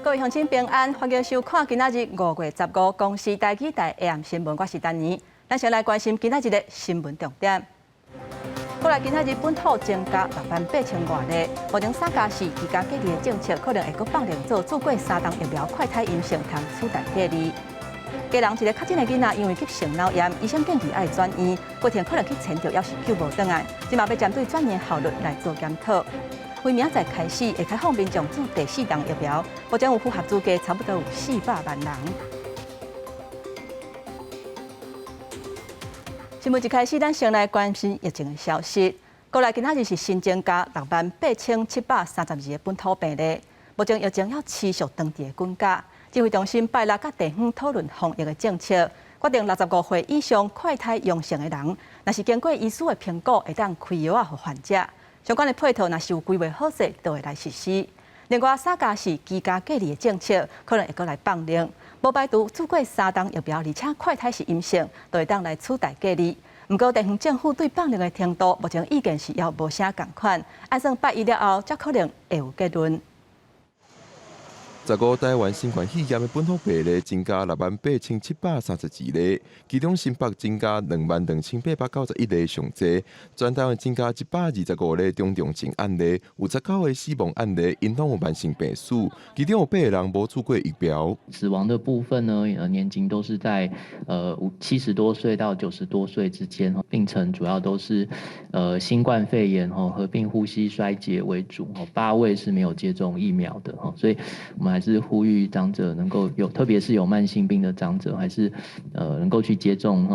各位乡亲平安，欢迎收看今仔日5月15公视台记台 AM 新闻，我是丹妮。咱先来关心今仔日的新闻重点。过来今仔日本土增加68000外例，目前三加4居家隔离的政策可能会搁放量做做过3档疫苗快筛阴性，通取代隔离。家人一个确诊的囡仔，因为急性脑炎，医生建议爱转院，过程可能去牵着，要是救无转来，今嘛要针对转院效率来做检讨。为明仔载开始会开放民众注第4档疫苗，目前有符合资格差不多有400万人。新闻一开始，咱先来关心疫情的消息。过来今仔日是新增加68732个本土病例，目前疫情要持续当地的滚价。指挥中心拜六甲地方讨论防疫的政策，决定65岁以上快筛阳性的人，若是经过医师的评估，会当开药给患者。相关的配套若是有规划好势，都会来实施。另外，3加4居家隔离的政策可能会搁来放量，无排除做过3档疫苗，而且快筛是阴性，都会当来取代隔离。不过，地方政府对放量的程度，目前意见是要无啥共款，按算8月了后，才可能会有结论。15台湾新冠肺炎的本土病例增加68732例，其中新北增加22891例上侪，全台湾增加125例中重症案例，有19个死亡案例，因拢有慢性病史，其中有8个人无做过疫苗。死亡的部分呢，年龄都是在70多岁到90多岁之间，病程主要都是新冠肺炎合并呼吸衰竭为主，8位是没有接种疫苗的，所以我们还是呼吁长者能够特别是有慢性病的长者，还是能够去接种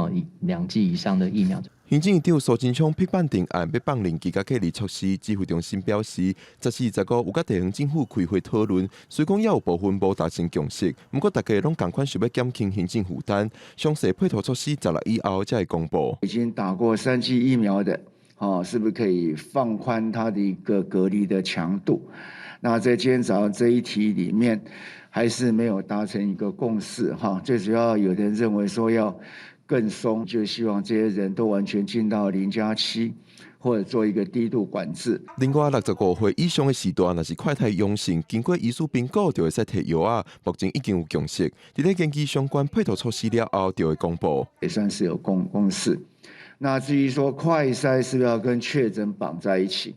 2剂以上的疫苗。行政院长苏贞昌批判定案要放零居家隔离措施，指挥中心表示，14、15有甲地方政府开会讨论，虽讲也有部分无达成共识，不过大家拢同款想要减轻行政负担，详细配套措施16以后才会公布。已经打过3剂疫苗的，是不是可以放宽它的一个隔离的强度？那在今天早上这一题里面，还是没有达成一个共识最主要有人认为说要更松，就希望这些人都完全进到0+7，或者做一个低度管制。另外，65岁以上的时段，若是快筛阳性，经过医师评估，就会使摕药啊。目前已经有共识，伫咧根据相关配套措施了后，就会公布。也算是有共识。那至于说快筛是不是要跟确诊绑在一起？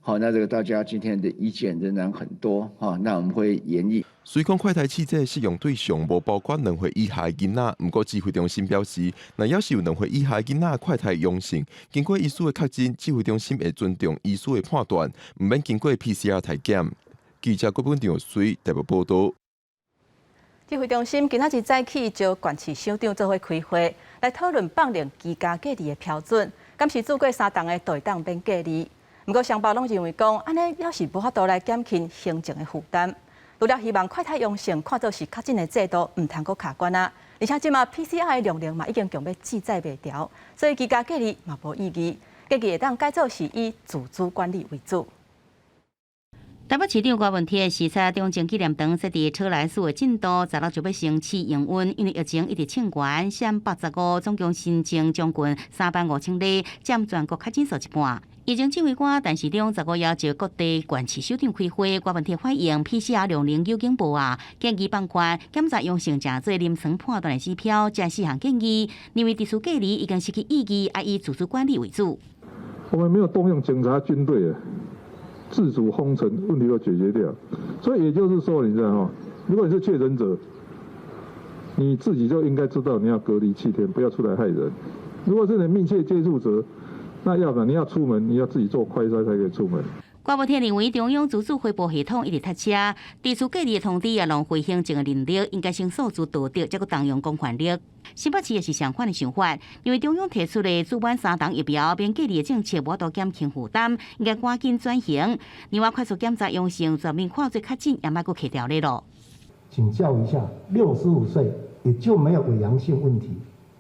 好，那这个大家今天的意见仍然很多那我们会研议。虽讲快筛试剂适用对象无包括2岁以下的囡仔，不过指挥中心表示，若要是有2岁以下的囡仔快筛阳性，经过医师的确诊，指挥中心会尊重医师的判断，唔免经过 PCR 体检。记者郭本长随台北报道。指挥中心今仔日早起招县市首长做伙开会，来讨论放零居家隔离的标准，敢是做过3档的都会当免隔离。不过，双方拢认为讲，安尼要是无法度来减轻行政的负担。除了希望快筛阳性看作是确诊的制度，唔通阁卡关啊！而且即马 PCR 的量嘛已经强要记载袂调，所以居家隔离嘛无意义。隔离会当改做是以自主管理为主。台北市长柯文哲视察中正纪念堂设伫车来寺的进度，16就要升起营运，因为疫情一直清悬，闪815总共新增将近35000例，占全国确诊数一半。疫情指挥官陈时中15要求各地县市首长开会，柯文哲反映 PCR 量能有进步建议放宽检查阳性者做临床判断的指标，这4项建议，认为地区隔离已经失去意义，以自主管理为主。我们没有动用警察军队自主封城，问题都解决掉。所以也就是说，你知道如果你是确诊者，你自己就应该知道你要隔离7天，不要出来害人。如果是你密切接触者，那要不然你要出门，你要自己做快筛才可以出门。柯文哲认为中央自主汇报系统一直塞车，地区隔离的通知也浪费行政的人力，应该先数字导致，才阁动用公权力。新北市也是相反的想法，因为中央提出的主管3档疫苗免隔离的政策，无法度减轻负担，应该赶紧转型。另外，快速检查阳性，全面看做确诊，也莫阁去掉咧咯。请教一下，65岁也就没有伪阳性问题，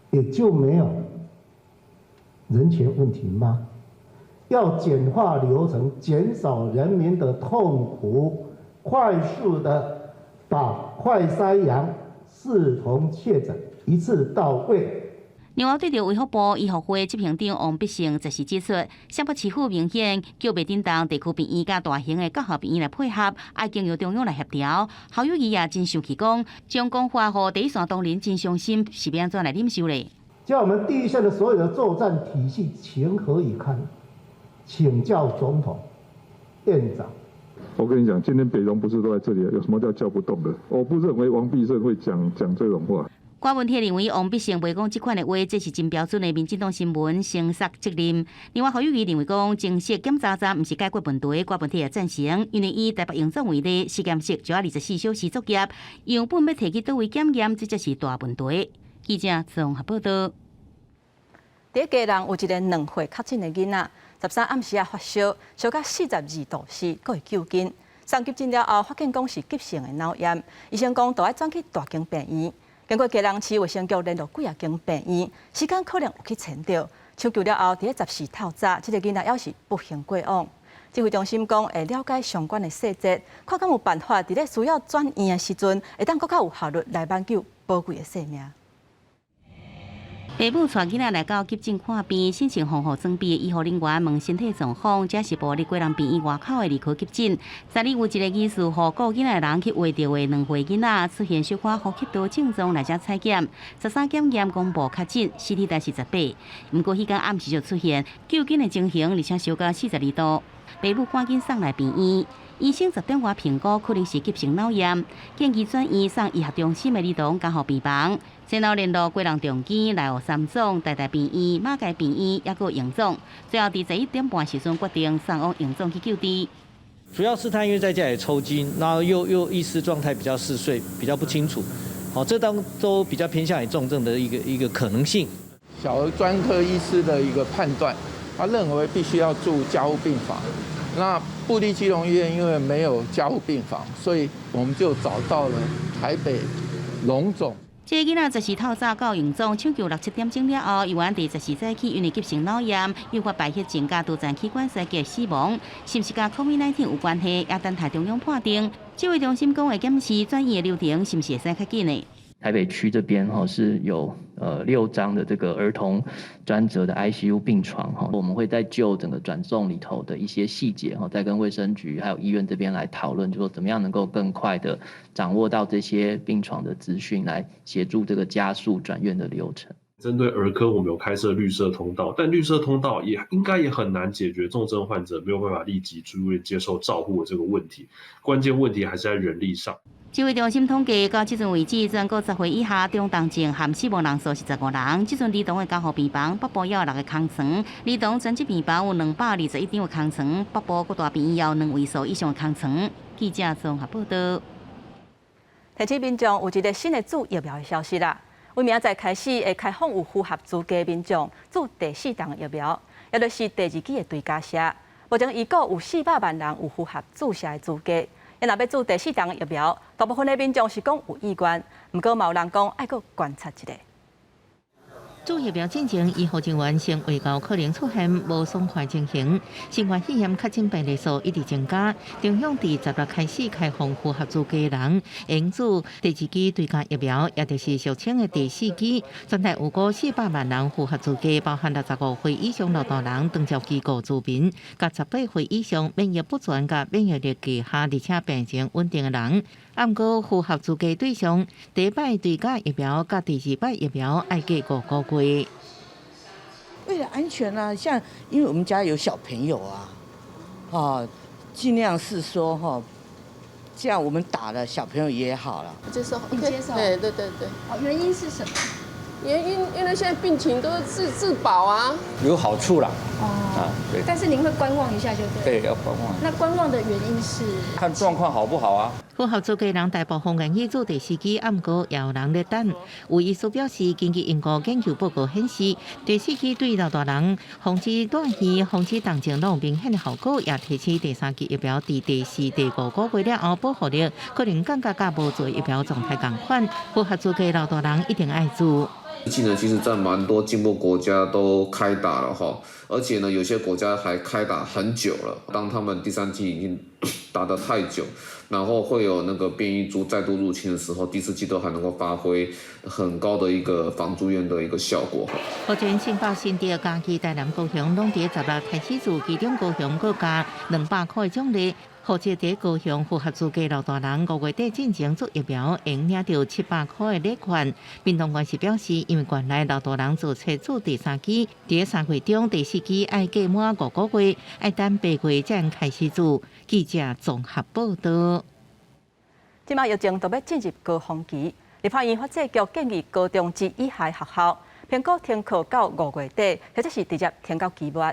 也就没有人权问题吗？要简化流程，减少人民的痛苦，快速的把快筛阳视同确诊，一次到位。另外，对着卫福部医学会执行长王必胜则是指出，新北市府明显叫袂叮当地区病院甲大型的各校病院来配合，爱经由中央来协调。侯友宜也真生气讲，将讲话予第一线同仁真伤心，是要安怎来忍受咧？将我们第一线的所有的作战体系情何以堪？请教总统、院长。我跟你讲，今天北荣不是都在这里，有什么叫不动的？我不认为王必胜会讲这种话。郭文铁认为王必胜袂讲这款的话，这是真标准的民进党新闻声杀责任。另外，侯友宜认为讲正式检查站不是解决问题，郭文铁也赞成，因为以台北营总为例，实验室就要24小时作业，样本要摕去倒位检验，这才是大问题。记者综合报道。在家人有一个2岁确诊的囡仔，13暗时发烧，烧到42°C，佫会救紧。送急诊了后，发现讲是急性的脑炎，医生讲都要转去大间病院。经过家人市卫生局联络几间病院，时间可能有去签到。抢救了后，伫14透早，这个囡仔要是不幸过往。指挥中心讲会了解相关的细节，看敢有办法伫需要转院的时阵，会当更较有效率来挽救宝贵的性命。父母带囡仔来到急诊看病，心情惶惶装备的医护人员问身体状况，这是步入过人病院外口的儿科急诊。昨日有一个医师予顾囡仔的人去画到的2岁囡仔出现小可呼吸道症状来遮采检，13检验公布确诊，CT 值是18。不过迄天暗时就出现救紧的情形，而且烧到42度，父母赶紧送来病院。医生10点外评估可能是急性脑炎，建议转院送医学中心的儿童监护病房。先后联络贵人重机、内湖3总、台大病院、马街病院，也有营总。最后伫11点半时阵决定送往营总去救治。主要是他因为在家里抽筋，然后又意识状态比较嗜睡，比较不清楚。这都比较偏向于重症的一个可能性。小儿专科医师的一个判断，他认为必须要住加护病房。那部立基隆医院因为没有加护病房，所以我们就找到了台北荣总。这个囡仔14透早到营总抢救6、7点钟了后，医院第14早起因为急性脑炎，诱发败血症加肚脐器官衰竭死亡，是不是甲 COVID-19 有关系？也等待中央判定。指挥中心讲会检视转院的流程是不是会使较紧呢？台北区这边是有6张的这个儿童专责的 ICU 病床我们会在就整个转送里头的一些细节再跟卫生局还有医院这边来讨论，就说怎么样能够更快的掌握到这些病床的资讯，来协助这个加速转院的流程。针对儿科，我们有开设绿色通道，但绿色通道也应该很难解决重症患者没有办法立即住院接受照护的这个问题，关键问题还是在人力上。指挥中心统计，到即阵为止，全国10岁以下中重症含死亡人数是15人。即阵儿童的监护病房，北部也有6个空床，儿童专职病房有221张的空床，北部各大病院也有2位数以上的空床。记者综合报道。提醒民众有一个新的注疫苗的消息啦，为明仔载开始会开放有符合资格民众注第4档疫苗，也就是第2剂的追加射。目前已有400万人有符合注射的资格。因若要注第4档疫苗，大部分的民众是讲有意愿，不过嘛有人讲爱搁观察一下。注疫苗进程，医护人员先预告可能出现无爽快情形，新冠肺炎确诊病例数一直增加。中央伫10月开始开放符合资格的人，用注第2剂追加疫苗，也就是俗称的第4剂。全台有过400万人符合资格，包含65岁以上劳动人、长照机构居民，甲18岁以上免疫不全、甲免疫力低下而且病情稳定的人。不过符合资格对象，第1摆追加疫苗甲第2摆疫苗要隔5个月。为了安全啊，像因为我们家有小朋友啊，尽量是说这样我们打了小朋友也好了。接受，你接受？对。原因是什么？原因因为现在病情都是自保啊，有好处啦。对。但是您会观望一下就对。对，要观望。那观望的原因是？看状况好不好啊？符合资格人大部分愿意做第4剂，不过也有人在等。有医师表示，根据英国研究报告显示，第4剂对老大人防止断气、防止动症都有明显的效果，也提醒第3剂疫苗伫第4、第5个月了后保护力可能感觉甲无做疫苗状态同款。符合资格老大人一定爱做。疫情呢，其实在蛮多进步国家都开打了哈，而且呢，有些国家还开打很久了。当他们第3剂已经打得太久，然后会有那个变异株再度入侵的时候，第4剂都还能够发挥很高的一个防住院的一个效果。目前申报新竹、嘉义、台南高雄拢伫16开始自其中高雄各加200块的奖励。或者在高雄符合资格老大人5月底进前做疫苗，会领到700块的礼券。民众关系表示，因为原来老大人做测做第3剂，在3月中第4剂要过满5个月，要等8月才能开始做。记者综合报道。即马疫情都要进入高峰期，立法院法制局建议高中及以下学校评估停课到5月底，或者是直接停到期末。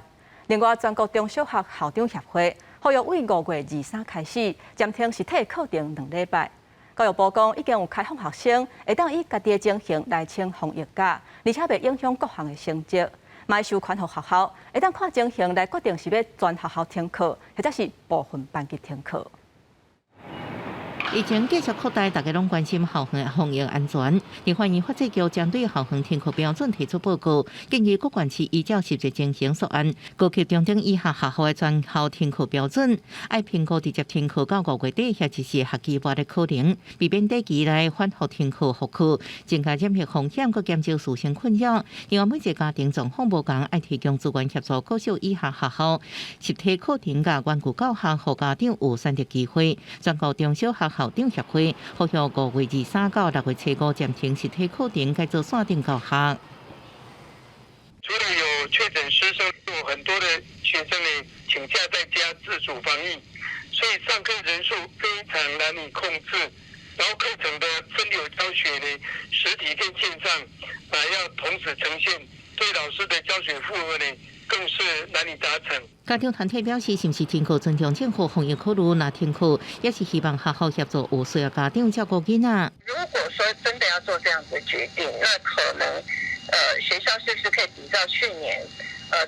另外，全国中小学校长协会呼吁为5月23开始暂停实体课程2礼拜。教育部讲，已经有开放学生会当以家己的情形来请防疫假，而且袂影响各项的成绩。卖授权予学校会当看情形来决定是要全学校停课，或者是部分班级停课。疫情继续扩大，大家拢关心校园防疫安全。立法院法制局针对校园停课标准提出报告，建议各县市依照实际情形作案，高级中等以下学校的全校停课标准，爱评估直接停课到5月底，或者是学期末的可能，避免短期内反复停课复课，增加染疫风险，佮减少师生困扰。另外，每一个家庭状况无同，爱提供资源协助各小以下学校实体课程甲远距教学，互家长有选择机会。全国中小学校长协会呼吁5月23到6月初5暂停实体课程，改做线上教学。除了有确诊师生，有很多的学生呢请假在家自主防疫，所以上课人数非常难以控制。然后课程的分流教学呢，实体跟线上要同时呈现，对老师的教学负荷呢更是难以达成。家长团体表示，是不是停课尊重政府防疫考虑？那停课也是希望学校协助有需要家长照顾囡仔。如果说真的要做这样子的决定，那可能学校是不是可以比照去年，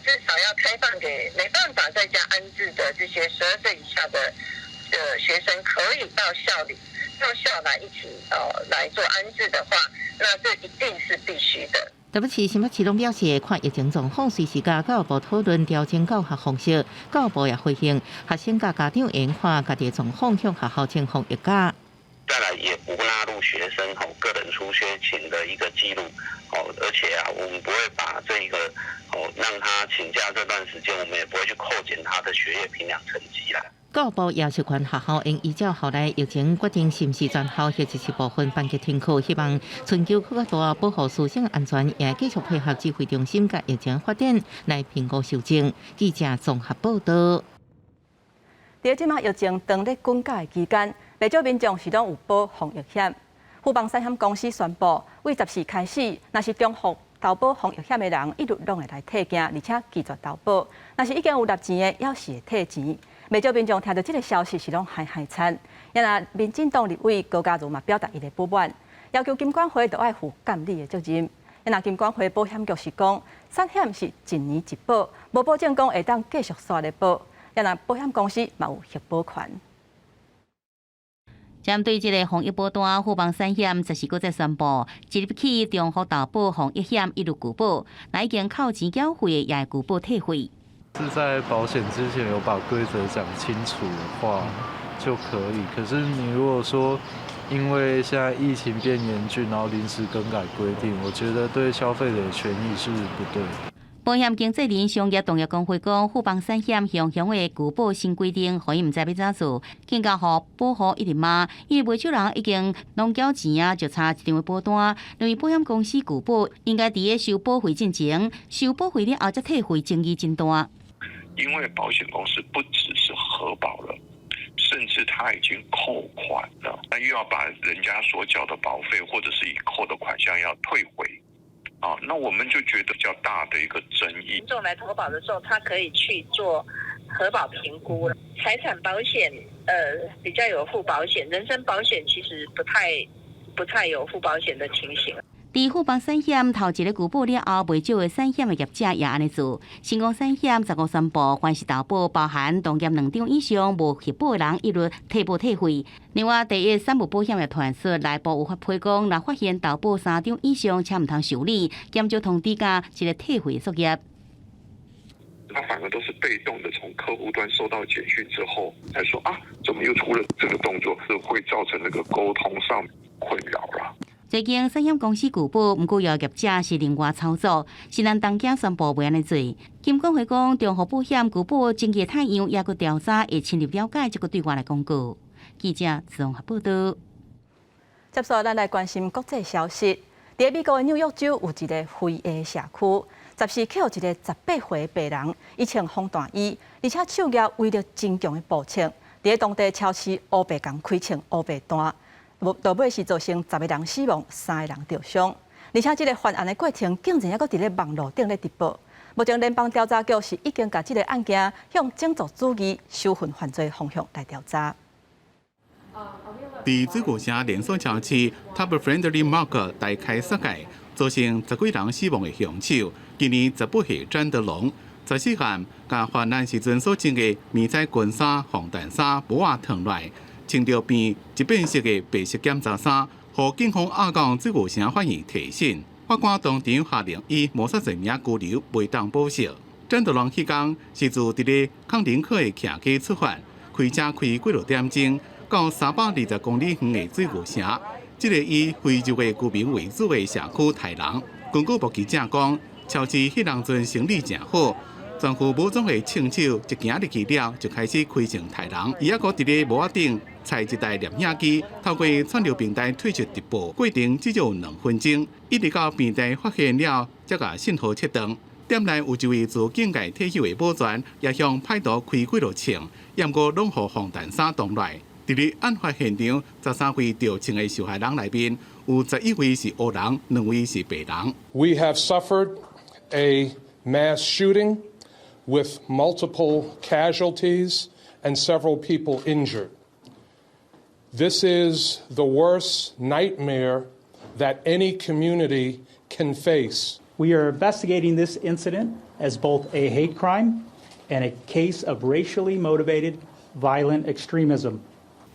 至少要开放给没办法在家安置的这些12岁以下的学生，可以到校来一起来做安置的话，那这一定是必须的。台北市新北市拢表示，看疫情状况，随时甲教育部讨论调整教学方式。教育部也回应，学生甲家长研看家己的状况，向学校请防疫假。再来也不纳入学生个人出缺勤的一个记录，而且我们不会把这个让他请假这段时间，我们也不会去扣减他的学业评量成绩啦。教育部也授权学校应依照校内疫情决定是毋是全校或者是部分班级停课，希望寻求更大保护师生安全，也继续配合指挥中心甲疫情发展来评估修正。记者综合报道。在即马疫情当咧滚价期间，不少民众是拢有保防疫险。富邦产险公司宣布，为14开始，若是中福投保防疫险的人，一律拢会来退件，而且拒绝投保。若是已经有纳钱的，要是会退钱。不少民众听到这个消息是拢嗨惨。也那民进党立委高嘉瑜嘛表达伊的不满，要求金管会都爱负监理的责任。也那金管会保险局是讲，产险是1年一保，无保证讲会当继续刷咧保。也那保险公司嘛有核保权。针对这个防疫保单，富邦产险就是搁再宣布，即日起中福投保防疫险一律拒保，那已经靠钱缴费也会拒保退费。是在保险之前有把规则讲清楚的话就可以，可是你如果说因为现在疫情变严峻，然后临时更改规定，我觉得对消费者的权益是不对的。保险经纪人商业同业工会讲，富邦产险向向的拒保新规定，互伊毋知要怎做，更加互保护一直骂，因为卖酒人已经拢缴钱啊，就差一张的保单。认为保险公司拒保，应该伫咧收保费进前，收保费了后再退回，争议真大。因为保险公司不只是核保了，甚至他已经扣款了，那又要把人家所缴的保费或者是已扣的款项要退回。那我们就觉得比较大的一个争议。民众来投保的时候，他可以去做核保评估了。财产保险比较有附保险，人身保险其实不太有附保险的情形。伫富邦产险头一个旧保了后，袂少的产险的业者也安尼做。新光产险15宣布，凡是投保包含同业2张以上无续保的人，一律退保退费。另外，第一产物保险的团说，内部有发批讲，若发现投保3张以上且毋通受理，减少通知加一个退费作业。他反而都是被动的，从客户端收到简讯之后，才说啊，怎么又出了这个动作，是会造成那个沟通上困扰了。最近产险公司拒保，毋过有业者是另外操作，是咱东京宣布袂安尼做。金管会讲，中华保险拒保争议太阳，也搁调查，会深入了解，才搁对外来公告。记者综合报道。接续咱来关心国际消息，伫美国的纽约州有一个非裔社区。14去有一个18岁的白人，伊穿防弹衣，而且手举威力真强的步枪，伫当地超市乌白共开枪乌白弹，到尾是造成10个人死亡，3个人受伤。而且这个犯案的过程竟然还搁伫咧网络顶咧直播。目前联邦调查局是已经把这个案件向种族主义、仇恨犯罪方向来调查。伫水果城连锁超市 Top Friendly Market 大开杀戒，造成10几人死亡的凶手。今年18岁詹德龙，14项甲犯案时阵所穿的迷彩军衫、防弹衫、帽仔脱落，穿着变一变色的白色检查衫，互警方压降水果城法院提审。法官当场下令以谋杀罪名拘留，袂当保释。詹德龙迄天是自伫咧康宁克的徛街出发，开车开几落点钟，到320公里远的水果城，这个以非洲的居民为主的社区杀人。根据目击者讲，超市迄人阵生意真好，全副武装的枪手一行入去了，就开始开枪杀人。伊还阁伫咧帽仔顶踩一台摄影机，透过串流平台推出直播，过程只有2分钟，一直到平台发现了，才甲信号切断。店内有一位自警界退休的保全，也向歹徒开几落枪，验过拢互防弹衫挡落。伫咧案发现场，13位着枪的受害人内面，有11位是黑人，2位是白人。We have suffered a mass shooting with multiple casualties and several people injured. This is the worst nightmare that any community can face. We are investigating this incident as both a hate crime and a case of racially motivated violent extremism.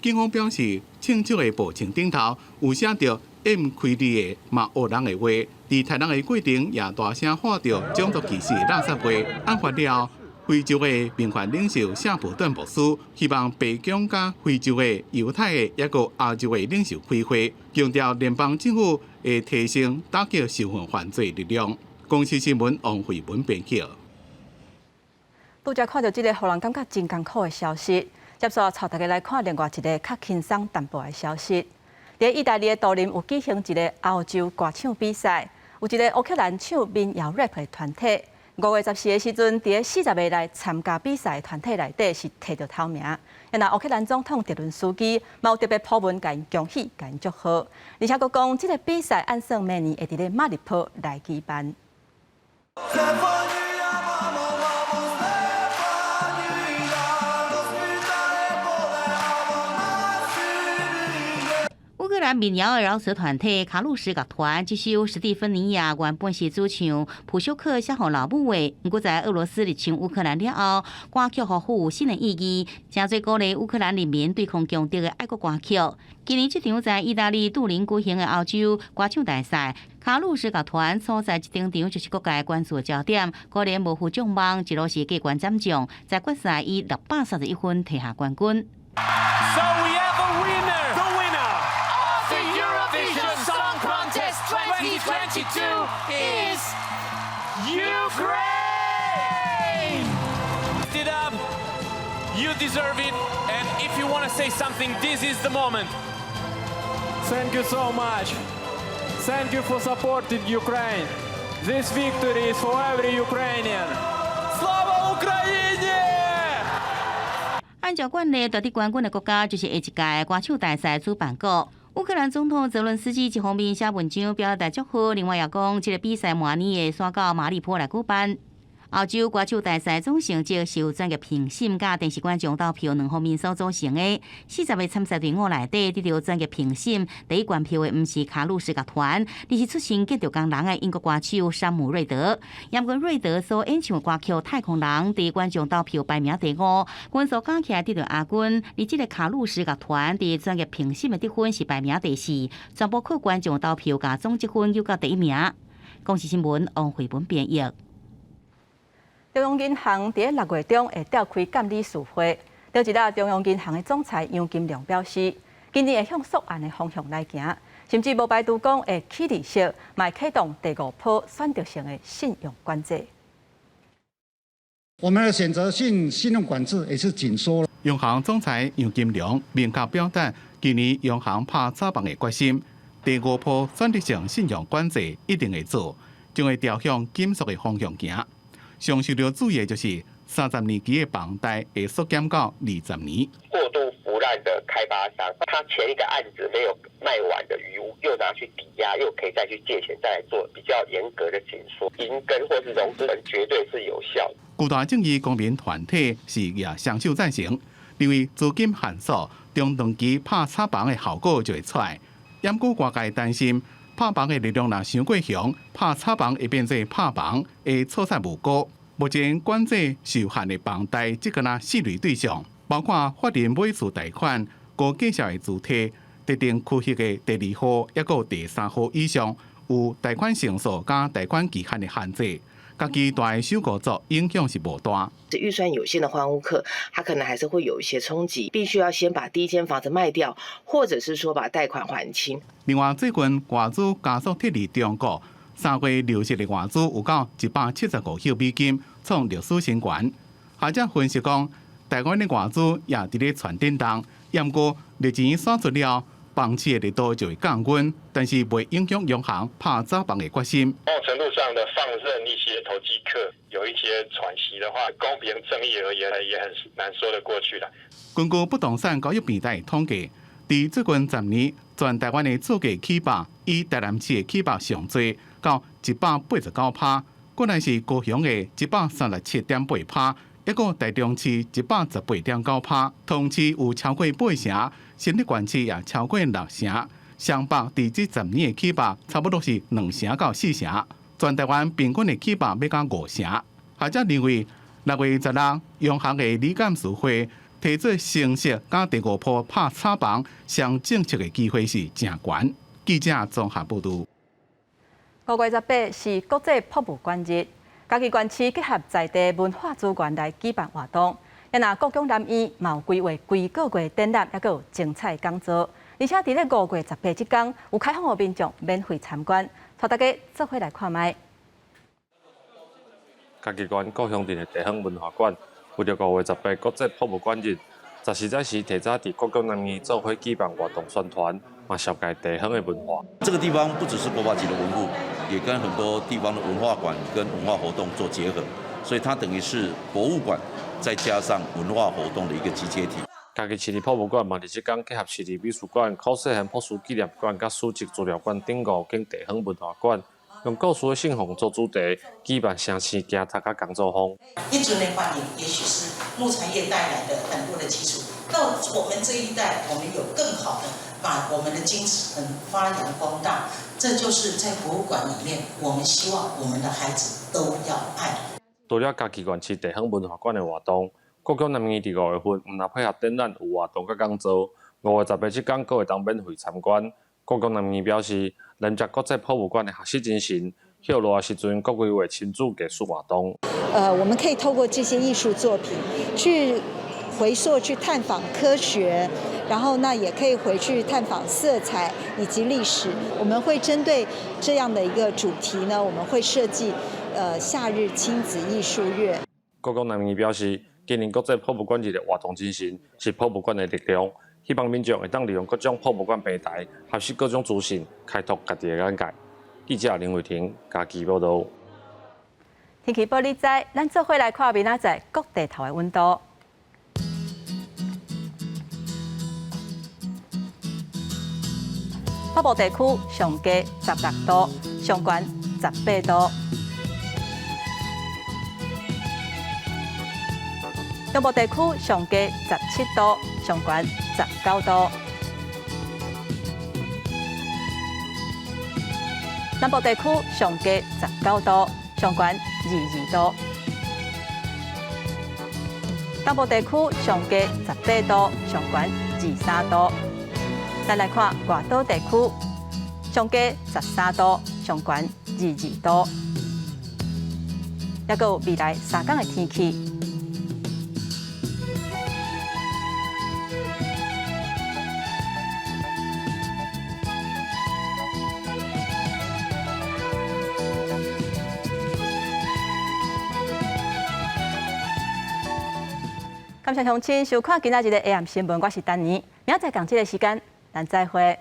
警方表示，枪手的步枪顶头有写着 M 开字的嘛黑人的话，伫杀人的过程也大声喊着种族歧视的垃圾话。案发了，非洲的民权领袖夏普顿牧师希望白宫甲非洲的、犹太的，也个亚洲的领袖开会，强调联邦政府会提升打击仇恨犯罪力量。公司新闻王慧文编辑。拄则看到这个让人感觉真艰苦的消息，接续带大家来看另外一个较轻松淡薄的消息。在意大利的都灵有举行一个欧洲歌唱比赛，有一个乌克兰唱民谣 rap 的团体。5月14的时阵，伫40个来参加比赛的团体内底是摕到头名。那乌克兰总统泽伦斯基嘛有特别抛文甲因恭喜、甲因祝贺，而且佫讲这个比赛按算明年会伫咧马里坡来举办。乌克兰民谣的饶舌团体卡路什乐团，这首史蒂芬尼亚原本是主唱普修克写给老母的，不过在俄罗斯入侵乌克兰了后，歌曲互赋有新的意义，真侪鼓励乌克兰人民对抗强敌的爱国歌曲。今年这场在意大利杜林举行的欧洲歌唱大赛，卡路什乐团所在这顶场就是各界关注的焦点，果然无负众望，一路是过关斩将，在决赛以631分摕下冠军。So we have a winner. The winner of the Eurovision Song Contest 2022 is Ukraine. It up. You deserve it. And if you want to say something, this is the moment. Thank you so much. Thank you for supporting Ukraine. This victory is for every Ukrainian. Slava Ukraini! 按照惯例，夺得冠军的国家就是下一届歌唱大赛主办国。乌克兰总统泽伦斯基一方面写文章表达祝贺，另外也讲，这个比赛明年会选到马里坡来举办。澳洲歌手大赛总成绩是由专业评审甲电视观众投票2方面所组成的。40个参赛队伍内底，得到专业评审第一关票的，毋是卡鲁斯乐团，而是出身建筑工人的英国歌手山姆瑞德。因为瑞德所演唱的歌曲《太空人》伫观众投票排名第5，均数加起来得到亚军。而这个卡鲁斯乐团伫专业评审的得分是排名第4，全部靠观众投票甲总积分又到第1名。公视新闻王慧文编译。中央银行伫6月中会召开监理事会，当日中央银行的总裁杨金龙表示，今年会向缩案的方向来行，甚至无排除讲会起利息，卖启动第5波选择性的信用管制。我们的选择性信用管制也是紧缩了。央行总裁杨金龙明确表达，今年央行拍查房的决心，第5波选择性信用管制一定会做，将会朝向紧缩的方向行。上受到注意的就是30年期的房贷会缩减到20年。过度腐烂的开发商，他前一个案子没有卖完的余屋，又拿去抵押，又可以再去借钱，再来做比较严格的紧缩，银根或是融资人绝对是有效的。巨大正义公民团体是也双手赞成，因为资金限缩，中长期拍炒房的效果就会出来。掩故外界担心，拍房的力量若伤过强，拍炒房会变做拍房，会错杀无辜。目前管制受限的房贷只个那4类对象，包括法人买厝贷款、高介绍的主体、特定区域的第2户，抑个第3户以上，有贷款成数加贷款期限的限制。家己大的首购族影响是无大。预算有限的换屋客，他可能还是会有一些冲击，必须要先把第一间房子卖掉，或者是说把贷款还清。另外，最近外资加速撤离中国，3月流失的外资有到175亿美金，创历史新高。学者分析讲，台湾的外资也伫咧传震动，不过热钱散出了，放弃的力度就会降温，但是袂影响央行拍查房的决心。某种程度上的放任一些投机客有一些喘息的话，公平正义而言也很难说得过去了。根据不动产交易平台统计，伫最近10年，全台湾的租价起码以台南市的起码上最，到189%，果然是高雄的137.8%，一个台中市118.9%，同市有超过8成，新竹县市也超过6成，双北伫这10年的起码差不多是2成到4成，全台湾平均的起码要到5成。学者认为，6月16日央行的理监事会提出升息加第5波拍炒房上政策的机会是真悬。记者综合报道。5月18日是国际博物馆日，嘉义县市结合在地文化资源来举办活动。也那国中南院嘛有规划规个月展览，也有精彩讲座。而且伫咧5月18日这天，有开放予民众免费参观，带大家做伙来看卖。嘉义县高雄镇的地方文化馆为着5月18日国际博物馆日，实在是提早伫国中南院做伙举办活动宣传，嘛紹介地方的文化。这个地方不只是国宝级的文物，也跟很多地方的文化馆跟文化活动做结合，所以它等于是博物馆再加上文化活动的一个集结体。嘉义市立博物馆嘛，伫即天结合市立美术馆、考试和朴树纪念馆、甲史迹资料馆等5间地方文化馆，用故事的信奉做主题，举办城市行读甲讲座坊。一族的发展，也许是木产业带来的很多的基础。到我们这一代，我们有更好的把我们的精神发扬光大。这就是在博物馆里面，我们希望我们的孩子都要爱。除了嘉义县市地方文化馆的活动，国中南院伫5月份，毋但配合展览有活动甲讲座，5月18日这天各会当免费参观。国中南院表示，连接国际博物馆的学习精神，后落时阵各规划亲子艺术活动。我们可以透过这些艺术作品去回溯、去探访科学，然后那也可以回去探访色彩以及历史。我们会针对这样的一个主题呢，我们会设计夏日亲子艺术月。国中南院表示，今年国际博物馆日的活动精神是博物馆的力量，希望民众会当利用各种博物馆平台，学习各种资讯，开拓家己的眼界。记者林慧婷，嘉义报道。天气报你知，咱做伙来看明仔载各地头的温度。北部地区上低16度，上悬18度。中部地区上低17度，上悬19度；南部地区上低19度，上悬22度；东部地区上低18度，上悬23度。咱来看外岛地区，上低13度，上悬22度。还有未来3天的天气。感谢乡亲收看今仔日的 AM 新闻，我是丹妮。明仔载同这个时间，咱再会。